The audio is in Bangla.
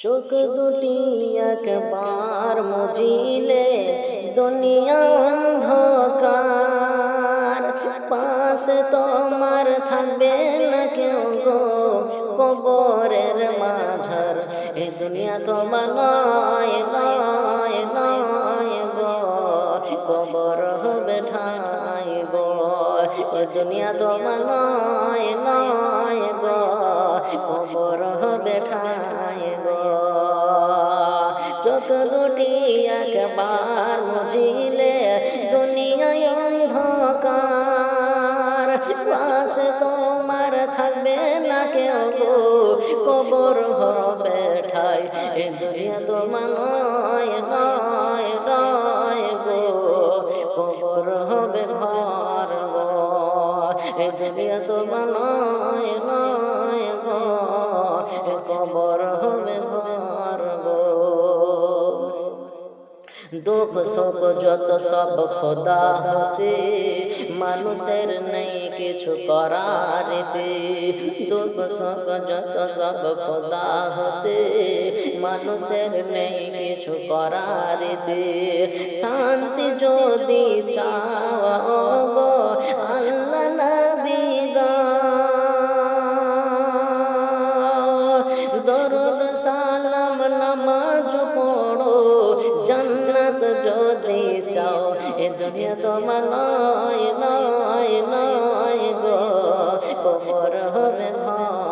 চোখ দুটি একবার মুজিলে দুনিয়া অন্ধকার, পাশে তোমার থাকবে না কেউ গো কবরের মাঝার। এই দুনিয়া তোমার নয় নয় নয় গো, কবর হবে ঠাই গো। এই দুনিয়া তোমার নয় নয় গো, কবর হবে ঠাই গো। চোখ দুটি একবার মুজিলে দুনিয়ায় অন্ধকার, পাশে তোমার থাকবে না কেউ গো কবর হবে ঠাই। এই দুনিয়া তোমার নয় নয় নয় গো, কবর হবে ঘর গো। এই দুনিয়া তোমার নয় নয় গো, কবর হবে ঘর গো। দুঃখ শোক যত সব খোদা হতে, মানুষের নেই কিছু করার তে। দুঃখ শোক যত সব খোদা হতে, মানুষের নেই কিছু করার তে। শান্তি যদি চাও গো আল্লাহ নবী গো, দরুদ সালাম নামাজ পড়ো, জান্নাত যদি চাও। এ দুনিয়া তোমার নয় নয় নয় গো, কবর হবে ঘর